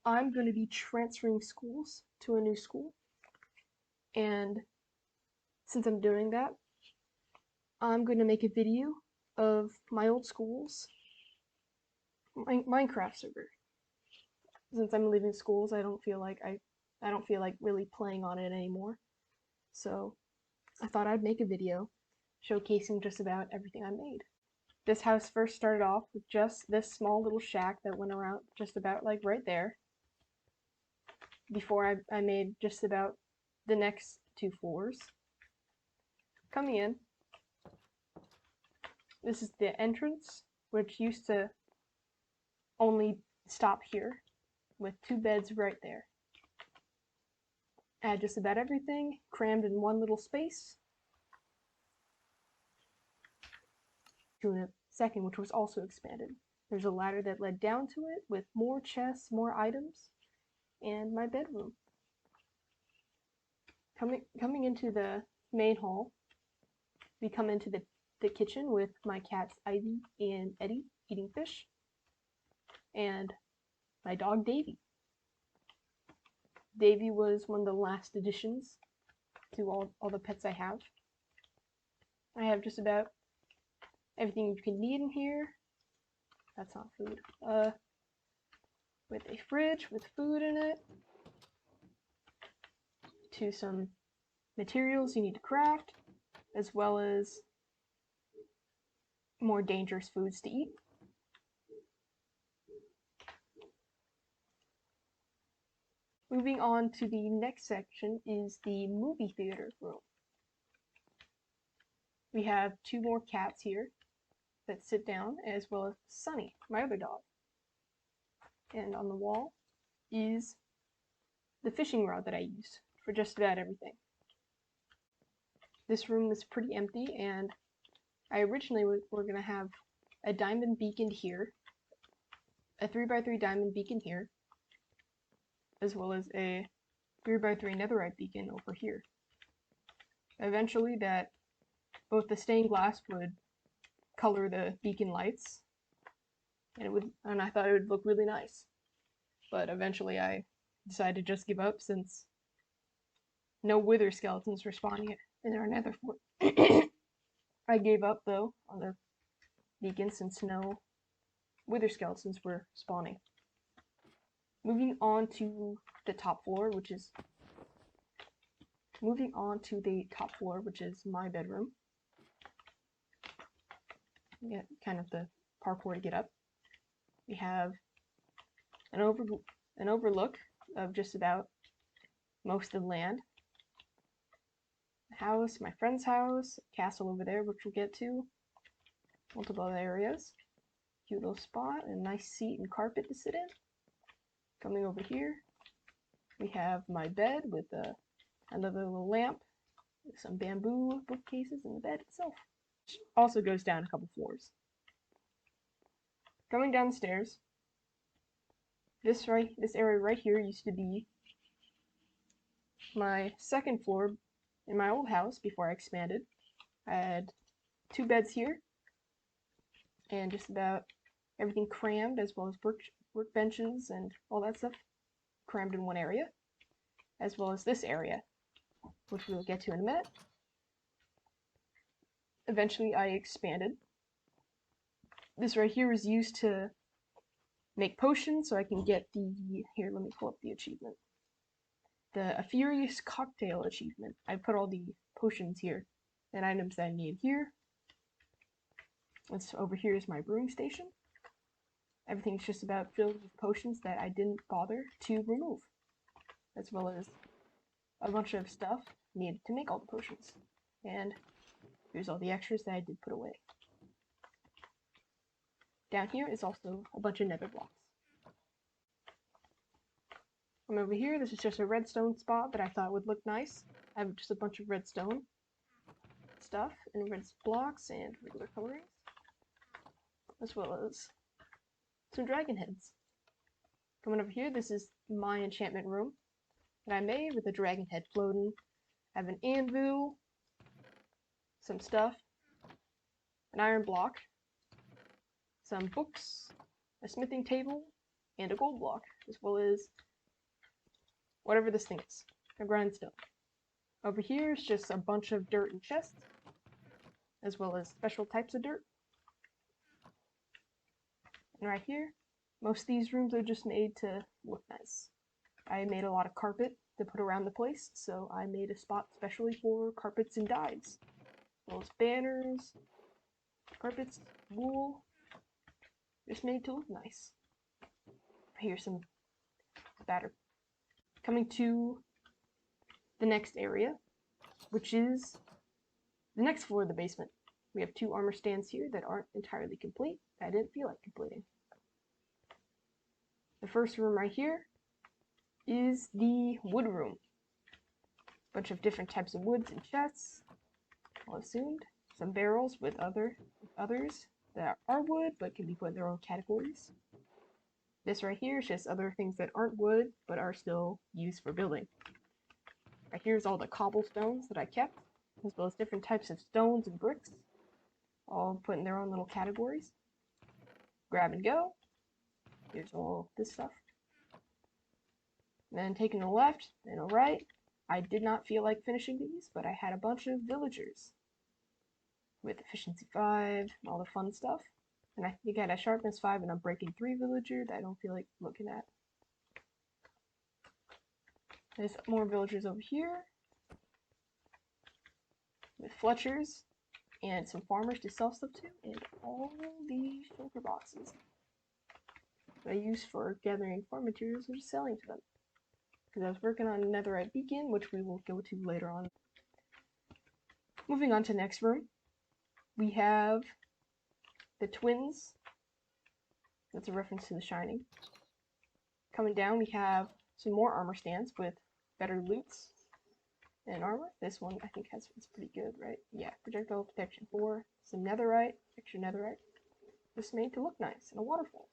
I'm going to be transferring schools to a new school, and since I'm doing that, I'm going to make a video of my old school's Minecraft server. Since I'm leaving schools, I don't feel like really playing on it anymore. So I thought I'd make a video showcasing just about everything I made. This house first started off with just this small little shack that went around just about like right there, before I made just about the next 2 floors. Coming in, this is the entrance, which used to only stop here, with 2 beds right there. I had just about everything crammed in one little space. To a second, which was also expanded. There's a ladder that led down to it with more chests, more items, and my bedroom. Coming into the main hall, we come into the kitchen with my cats Ivy and Eddie eating fish, and my dog Davy. Davy was one of the last additions to all the pets I have. I have just about everything you can need in here. That's not food. With a fridge with food in it, to some materials you need to craft, as well as more dangerous foods to eat. Moving on to the next section is the movie theater room. We have 2 more cats here that sit down, as well as Sunny, my other dog. And on the wall is the fishing rod that I use for just about everything. This room is pretty empty, and I originally were going to have a diamond beacon here, a 3x3 diamond beacon here, as well as a 3x3 netherite beacon over here. Eventually, both the stained glass would color the beacon lights, and I thought it would look really nice. But eventually I decided to just give up, since no wither skeletons were spawning in our nether fort. I gave up though on the beacon, since no wither skeletons were spawning. Moving on to the top floor, which is my bedroom. Get kind of the parkour to get up. We have an overlook of just about most of the land. A house, my friend's house, a castle over there, which we'll get to. Multiple other areas. Cute little spot, a nice seat and carpet to sit in. Coming over here, we have my bed with another little lamp, some bamboo bookcases, and the bed itself. Which also goes down a couple floors. Going down the stairs, this area right here used to be my second floor in my old house before I expanded. I had 2 beds here, and just about everything crammed, as well as workbenches and all that stuff crammed in one area, as well as this area, which we will get to in a minute. Eventually I expanded. This right here is used to make potions, so I can get here, let me pull up the achievement. A Furious Cocktail achievement. I put all the potions here and items that I need here. And so over here is my brewing station. Everything's just about filled with potions that I didn't bother to remove, as well as a bunch of stuff needed to make all the potions. And here's all the extras that I did put away. Down here is also a bunch of nether blocks. From over here, this is just a redstone spot that I thought would look nice. I have just a bunch of redstone stuff and red blocks and regular colorings, as well as some dragon heads. Coming over here, this is my enchantment room that I made with a dragon head floating. I have an anvil, some stuff, an iron block, some books, a smithing table, and a gold block, as well as whatever this thing is, a grindstone. Over here is just a bunch of dirt and chests, as well as special types of dirt. And right here, most of these rooms are just made to look nice. I made a lot of carpet to put around the place, so I made a spot specially for carpets and dyes, as well as banners, carpets, wool, just made to look nice. Here's some batter. Coming to the next area, which is the next floor of the basement. We have 2 armor stands here that aren't entirely complete. I didn't feel like completing. The first room right here is the wood room. Bunch of different types of woods and chests, all assumed. Some barrels with others that are wood but can be put in their own categories. This right here is just other things that aren't wood but are still used for building. Right here's all the cobblestones that I kept, as well as different types of stones and bricks, all put in their own little categories. Grab and go. Here's all this stuff. And then taking a left and a right, I did not feel like finishing these, but I had a bunch of villagers with efficiency 5, all the fun stuff. And I think I had a sharpness 5 and a breaking 3 villager that I don't feel like looking at. There's more villagers over here with Fletchers and some farmers to sell stuff to, and all these shulker boxes that I use for gathering farm materials and just selling to them. Because I was working on a netherite beacon, which we will go to later on. Moving on to the next room, we have the twins. That's a reference to The Shining. Coming down, we have some more armor stands with better loots and armor. This one I think it's pretty good, right? Yeah, projectile protection 4, some netherite, extra netherite. Just made to look nice, and a waterfall.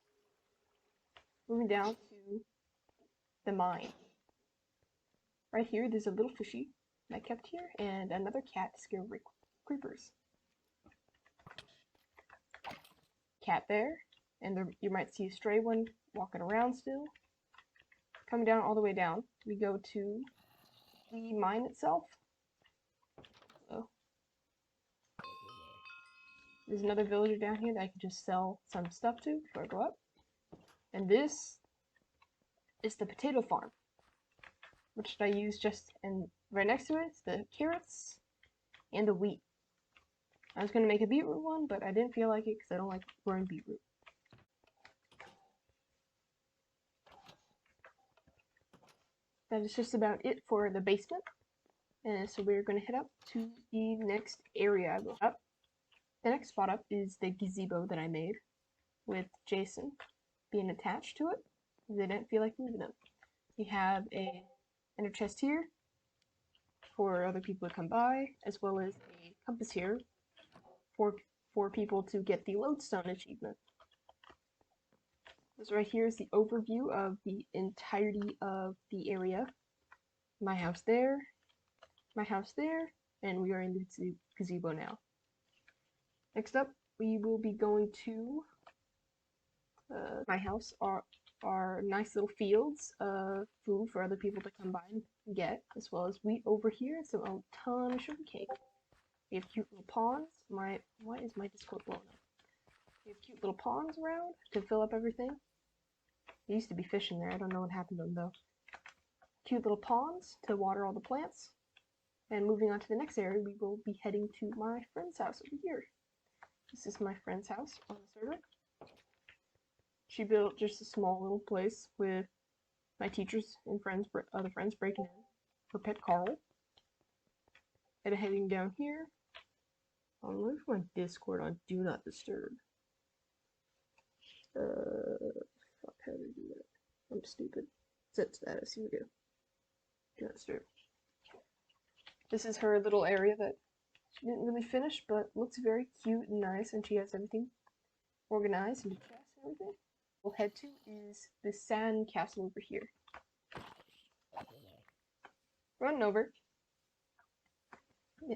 Moving down to the mine. Right here, there's a little fishy that I kept here, and another cat to scare creepers. Cat there, and there, you might see a stray one walking around still. Coming down all the way down, we go to the mine itself. So, there's another villager down here that I can just sell some stuff to before I go up. And this is the potato farm, which I use just, and right next to it is the carrots and the wheat. I was going to make a beetroot one, but I didn't feel like it because I don't like growing beetroot. That is just about it for the basement. And so we're going to head up to the next area I will up. The next spot up is the gazebo that I made with Jason being attached to it. They didn't feel like moving them. We have a ender chest here for other people to come by, as well as a compass here for people to get the lodestone achievement. This right here is the overview of the entirety of the area. My house there, and we are in the gazebo now. Next up, we will be going to my house, are nice little fields of food for other people to come by and get, as well as wheat over here, so a ton of sugarcane. We have cute little ponds. Why is my Discord blowing up? We have cute little ponds around to fill up everything. There used to be fish in there. I don't know what happened to them though. Cute little ponds to water all the plants. And moving on to the next area, we will be heading to my friend's house over here. This is my friend's house on the server. She built just a small little place with my teachers and other friends breaking in. Her pet Carl. And heading down here. I'll leave my Discord on Do Not Disturb. Fuck, how do I do that? I'm stupid. Set status, here we go. Do Not Disturb. This is her little area that she didn't really finish, but looks very cute and nice, and she has everything organized and chests and everything. We'll head to is the sand castle over here. Running over.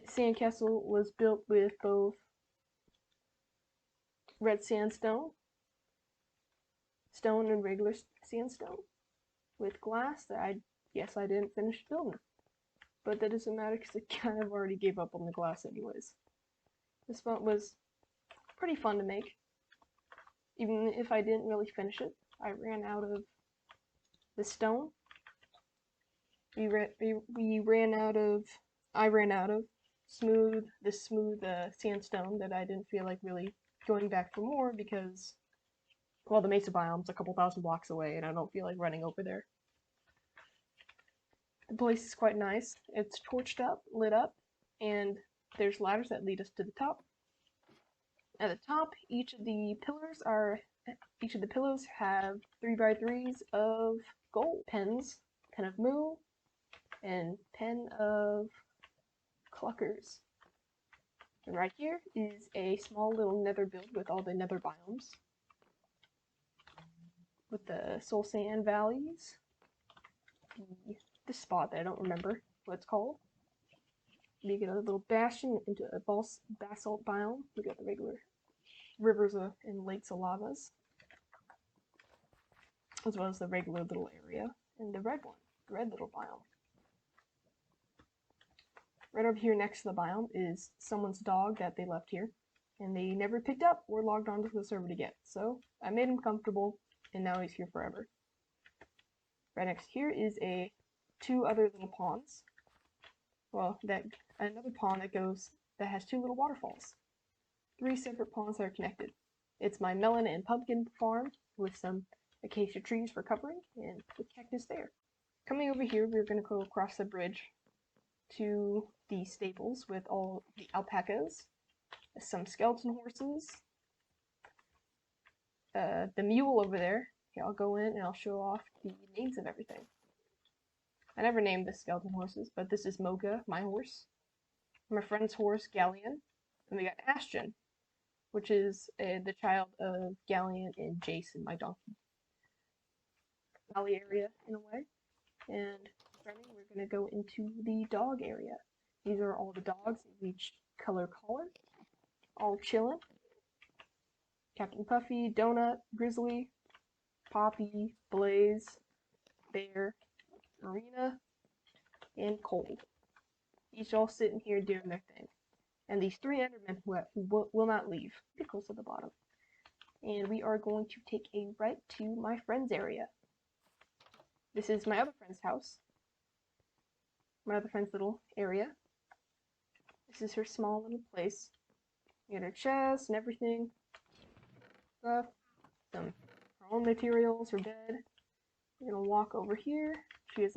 Sand castle was built with both red sandstone, stone and regular sandstone with glass that I didn't finish building. But that doesn't matter because I kind of already gave up on the glass anyways. This one was pretty fun to make. Even if I didn't really finish it, I ran out of the stone. I ran out of smooth sandstone that I didn't feel like really going back for more because, well, the Mesa biome's a couple thousand blocks away and I don't feel like running over there. The place is quite nice. It's torched up, lit up, and there's ladders that lead us to the top. At the top, each of the pillars have 3x3s of gold pens, pen of moo, and pen of cluckers. And right here is a small little nether build with all the nether biomes, with the soul sand valleys, this spot that I don't remember what it's called. We get a little bastion into a basalt biome. We got the regular rivers and lakes of lavas, as well as the regular little area, and the red little biome. Right over here next to the biome is someone's dog that they left here, and they never picked up or logged onto the server again. So I made him comfortable, and now he's here forever. Right next here is two other little ponds. Well, another pond that has two little waterfalls. 3 separate ponds that are connected. It's my melon and pumpkin farm with some acacia trees for covering and the cactus there. Coming over here, we're going to go across the bridge to the stables with all the alpacas, some skeleton horses, the mule over there. Okay, I'll go in and I'll show off the names of everything. I never named the skeleton horses, but this is Mocha, my horse. My friend's horse, Galleon. And we got Ashton, which is the child of Galleon and Jason, my donkey. Valley area, in a way. And starting, we're going to go into the dog area. These are all the dogs of each color collar, all chilling. Captain Puffy, Donut, Grizzly, Poppy, Blaze, Bear, Marina, and Cold. Each all sitting here doing their thing. And these 3 Endermen who will not leave. Pickles at the bottom. And we are going to take a right to my friend's area. This is my other friend's house. My other friend's little area. This is her small little place. You got her chest and everything. Stuff. Some her own materials, her bed. We're gonna walk over here. She has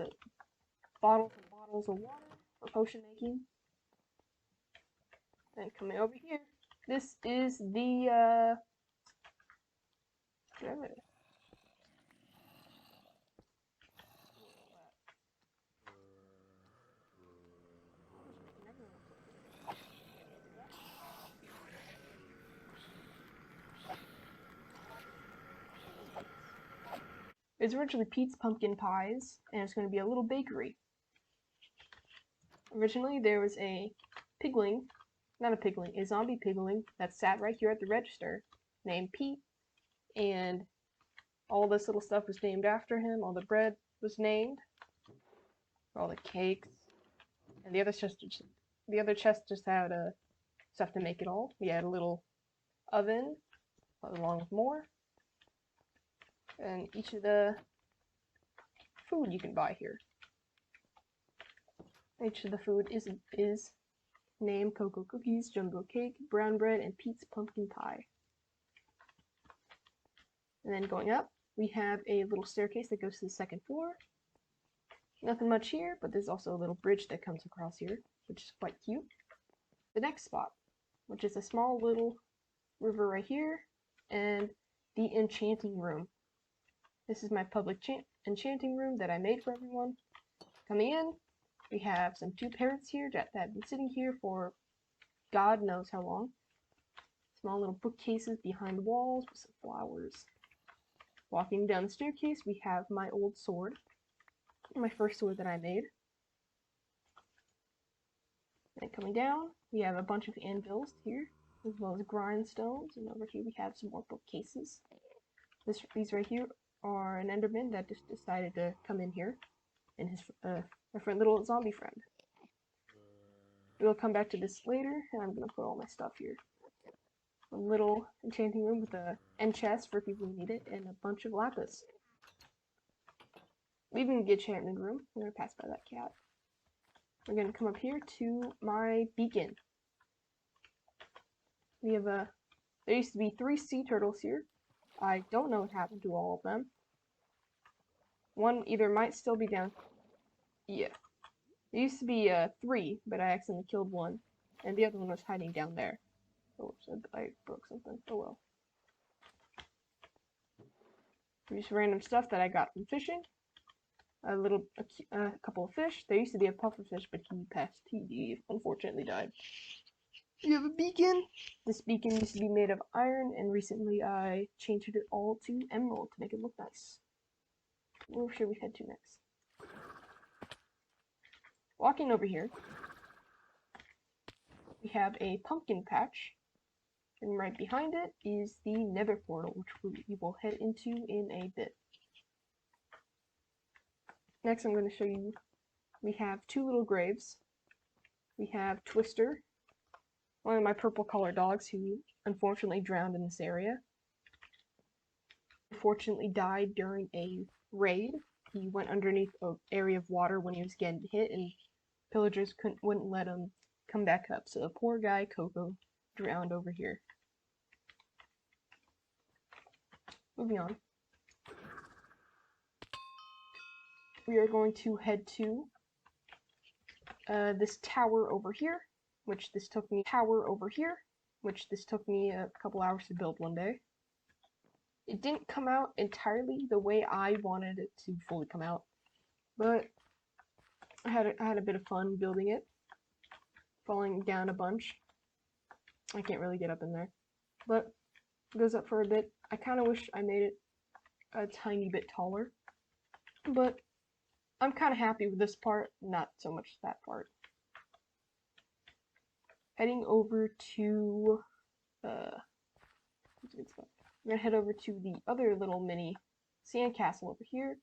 bottles and bottles of water for potion making. And coming over here, this is the it's originally Pete's Pumpkin Pies, and it's going to be a little bakery. Originally, there was a zombie pigling that sat right here at the register, named Pete, and all this little stuff was named after him. All the bread was named, all the cakes, and the other chest just had stuff to make it all. We had a little oven, along with more. And each of the food you can buy here. Each of the food is named Cocoa Cookies, Jumbo Cake, Brown Bread, and Pete's Pumpkin Pie. And then going up, we have a little staircase that goes to the 2nd floor. Nothing much here, but there's also a little bridge that comes across here, which is quite cute. The next spot, which is a small little river right here, and the enchanting room. This is my public enchanting room that I made for everyone. Coming in, we have some 2 parrots here that have been sitting here for God knows how long. Small little bookcases behind the walls with some flowers. Walking down the staircase, we have my old sword. My first sword that I made. And coming down, we have a bunch of anvils here, as well as grindstones. And over here we have some more bookcases. These right here are an Enderman that just decided to come in here, and his little zombie friend. We'll come back to this later, and I'm gonna put all my stuff here. A little enchanting room with a end chest for people who need it, and a bunch of lapis. Leaving the enchantment room, I'm gonna pass by that cat. We're gonna come up here to my beacon. We have there used to be 3 sea turtles here. I don't know what happened to all of them. One either might still be down. Yeah. There used to be 3, but I accidentally killed one, and the other one was hiding down there. Oh, so I broke something. Oh well. Just random stuff that I got from fishing. A couple of fish. There used to be a pufferfish, but he passed. He unfortunately died. You have a beacon. This beacon used to be made of iron, and recently I changed it all to emerald to make it look nice. Where should we head to next? Walking over here, we have a pumpkin patch, and right behind it is the nether portal, which we will head into in a bit. Next, I'm going to show you, we have 2 little graves. We have Twister, one of my purple colored dogs who unfortunately drowned in this area. Unfortunately died during a raid. He went underneath an area of water when he was getting hit, and pillagers wouldn't let him come back up. So the poor guy, Coco, drowned over here. Moving on. We are going to head to this tower over here, which this took me a couple hours to build one day. It didn't come out entirely the way I wanted it to fully come out, but I had a bit of fun building it, falling down a bunch. I can't really get up in there, but it goes up for a bit. I kind of wish I made it a tiny bit taller, but I'm kind of happy with this part, not so much that part. Heading over to, I'm gonna head over to the other little mini sandcastle over here.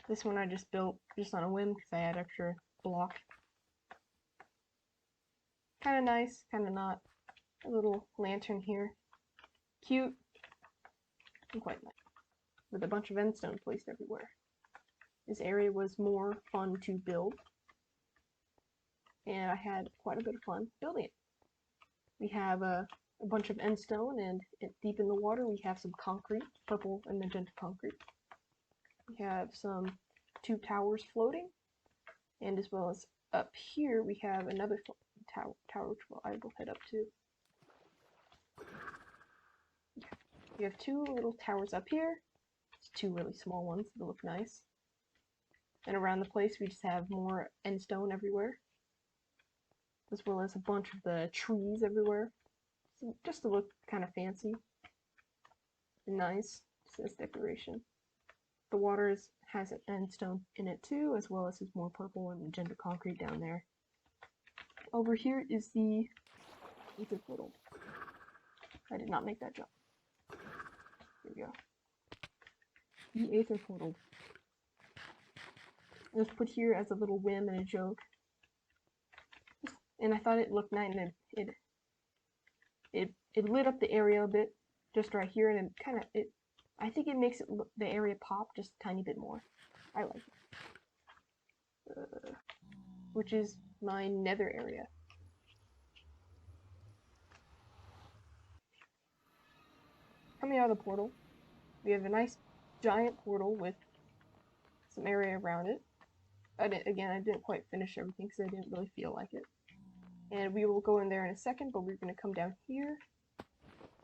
This one I just built just on a whim because I had extra block. Kind of nice, kind of not. A little lantern here. Cute. And quite nice. With a bunch of endstone placed everywhere. This area was more fun to build, and I had quite a bit of fun building it. We have a bunch of endstone, and deep in the water we have some concrete, purple and magenta concrete. We have some 2 towers floating, and as well as up here we have another tower which I will head up to. We have 2 little towers up here. It's 2 really small ones that look nice. And around the place we just have more endstone everywhere, as well as a bunch of the trees everywhere, so just to look kind of fancy and nice, just as decoration. The water has an endstone in it too, as well as has more purple and magenta concrete down there. Over here is the Aether portal. I did not make that jump. Here we go. The Aether portal. It was put here as a little whim and a joke, and I thought it looked nice, and it lit up the area a bit, just right here, and I think it makes the area pop just a tiny bit more. I like it. Which is my nether area. Coming out of the portal, we have a nice giant portal with some area around it. I didn't quite finish everything because I didn't really feel like it. And we will go in there in a second, but we're going to come down here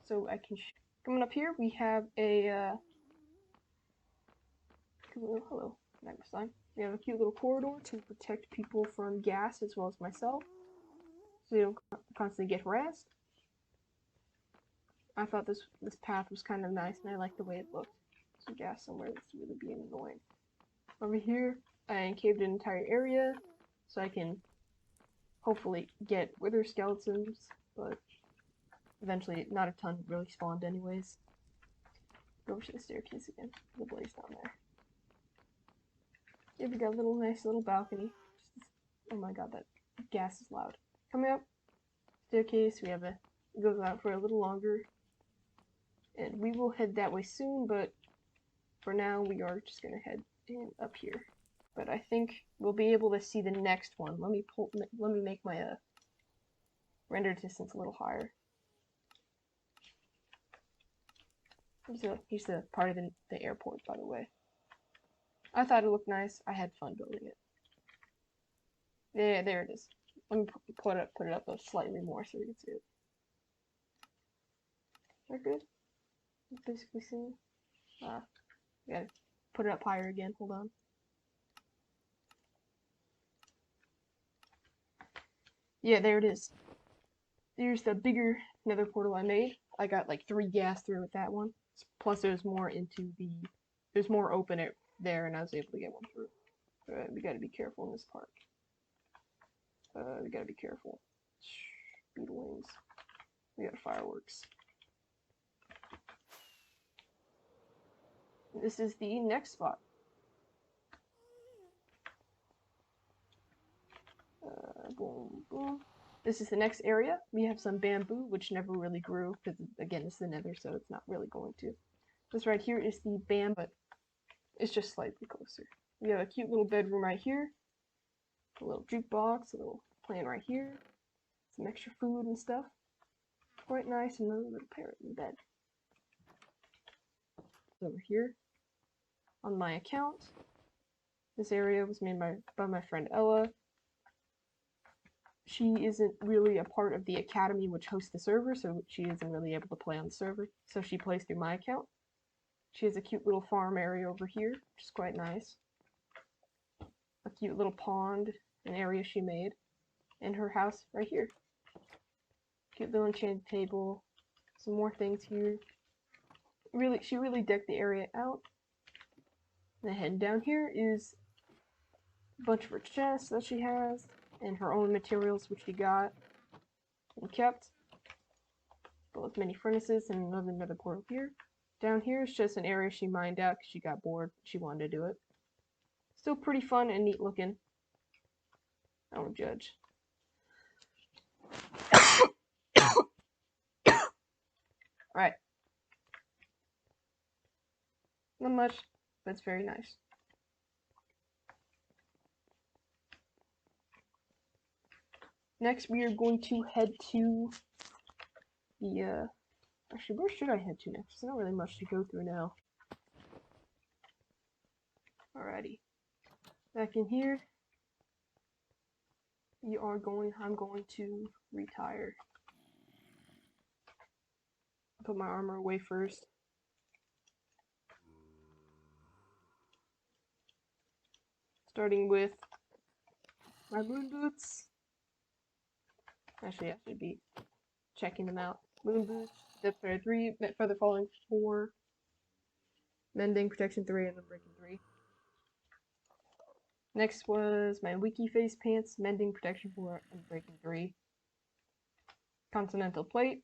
so I can coming up here we have a hello, next time. We have a cute little corridor to protect people from gas as well as myself, so they don't constantly get harassed. I thought this path was kind of nice, and I liked the way it looked. Some gas somewhere that's really being annoying. Over here, I caved an entire area so I can hopefully get wither skeletons, but eventually not a ton really spawned anyways. Go over to the staircase again. The blaze down there. Yeah, we got a nice little balcony. Oh my god, that gas is loud. Coming up, staircase. We have it goes out for a little longer, and we will head that way soon. But for now, we are just gonna head in up here. But I think we'll be able to see the next one. Let me make my render distance a little higher. Here's the part of the airport, by the way. I thought it looked nice. I had fun building it. Yeah, there it is. Let me put it up slightly more so we can see it. Is that good? Basically seeing. Gotta put it up higher again. Hold on. Yeah, there it is. There's the bigger nether portal I made. I got like 3 gas through with that one. Plus there's more there's more open it there, and I was able to get one through. Alright, we gotta be careful in this part. We gotta be careful. Beetlewings. We got fireworks. This is the next spot. Boom, boom. This is the next area. We have some bamboo, which never really grew, because again, it's the nether, so it's not really going to. This right here is the bamboo, but it's just slightly closer. We have a cute little bedroom right here. A little jukebox, a little plant right here. Some extra food and stuff. Quite nice, and another little parrot in bed. Over here, on my account, this area was made by my friend Ella. She isn't really a part of the academy which hosts the server, so she isn't really able to play on the server, so she plays through my account. She has a cute little farm area over here, which is quite nice. A cute little pond, an area she made, and her house right here. Cute little enchanted table, some more things here. She really decked the area out. And heading down here is a bunch of her chests that she has, and her own materials which she got and kept. Both mini furnaces and another portal here. Down here is just an area she mined out because she got bored. She wanted to do it. Still pretty fun and neat looking. I won't judge. Alright. Not much, but it's very nice. Next, we are going to head to the, actually, where should I head to next? There's not really much to go through now. Alrighty. Back in here, I'm going to retire. Put my armor away first. Starting with my moon boots. Actually, I should be checking them out. Moon boots, depth prayer 3, feather falling 4, mending, protection 3, and unbreaking 3. Next was my wiki face pants, mending, protection 4, and unbreaking 3. Continental plate,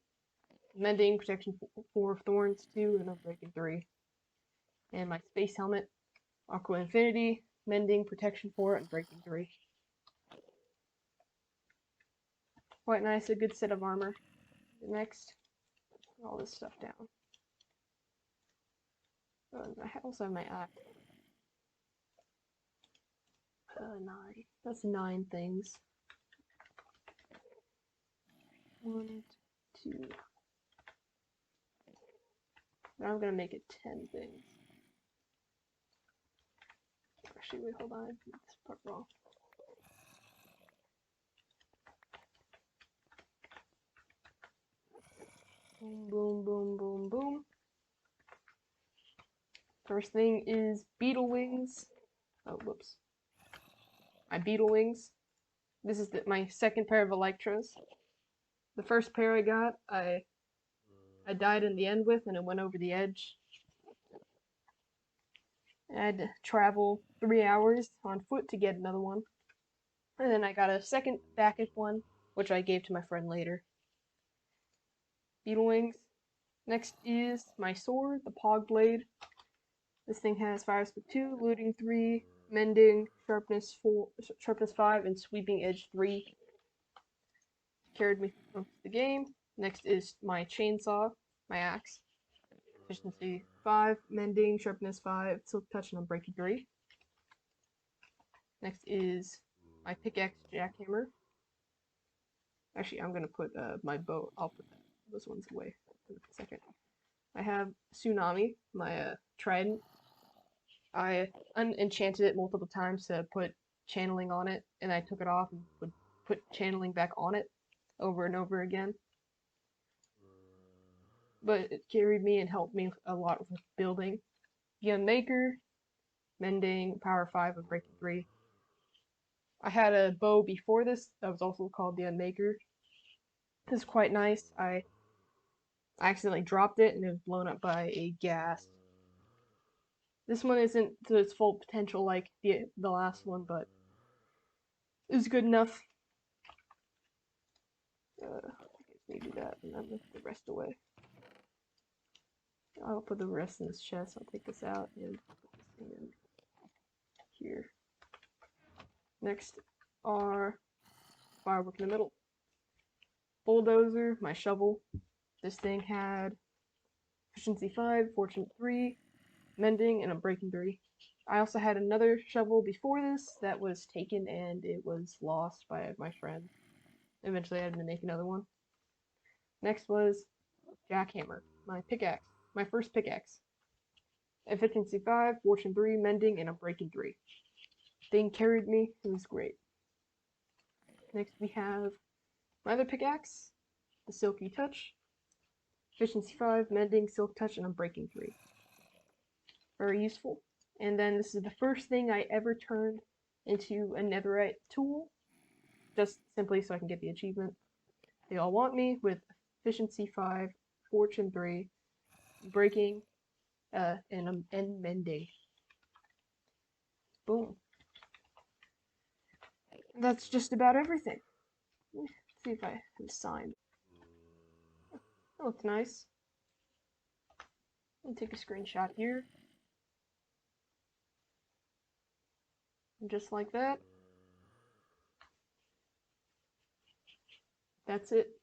mending, protection 4, thorns 2, and unbreaking 3. And my space helmet, aqua infinity, mending, protection 4, and breaking 3. Quite nice, a good set of armor. Next, put all this stuff down. I also have my eye. 9. That's 9 things. 1, 2. Now I'm gonna make it 10 things. Actually, wait, hold on. I did this part wrong. Boom, boom, boom, boom, boom. First thing is beetle wings. Oh, whoops. My beetle wings. This is my second pair of Electros. The first pair I got, I died in the end with, and it went over the edge. I had to travel 3 hours on foot to get another one. And then I got a second backup one, which I gave to my friend later. Beetle wings. Next is my sword, the Pog Blade. This thing has fire speed 2, looting 3, mending, sharpness 4, sharpness 5, and sweeping edge 3. Carried me through the game. Next is my chainsaw, my axe. Efficiency 5, mending, sharpness 5, silk touch, and unbreaking 3. Next is my pickaxe jackhammer. Actually, I'm gonna put my bow. I'll put those ones away in a second. I have Tsunami, my trident. I unenchanted it multiple times to put channeling on it, and I took it off and would put channeling back on it over and over again. But it carried me and helped me a lot with building. The Unmaker, mending, power 5, and breaking 3. I had a bow before this that was also called the Unmaker. This is quite nice. I accidentally dropped it and it was blown up by a gas. This one isn't to its full potential like the last one, but it was good enough. I guess we do that and then the rest away. I'll put the rest in this chest. I'll take this out and put this thing in here. Next are firework in the middle. Bulldozer, my shovel. This thing had efficiency 5, fortune 3, mending, and a breaking 3. I also had another shovel before this that was taken and it was lost by my friend. Eventually I had to make another one. Next was jackhammer, my pickaxe, my first pickaxe. Efficiency 5, fortune 3, mending, and a breaking 3. Thing carried me, it was great. Next we have my other pickaxe, the silky touch. Efficiency 5, mending, silk touch, and a breaking 3. Very useful. And then this is the first thing I ever turned into a netherite tool, just simply so I can get the achievement. They all want me with efficiency 5, fortune 3, breaking, and mending. Boom. That's just about everything. Let's see if I have signed. That looks nice. Let me take a screenshot here. And just like that. That's it.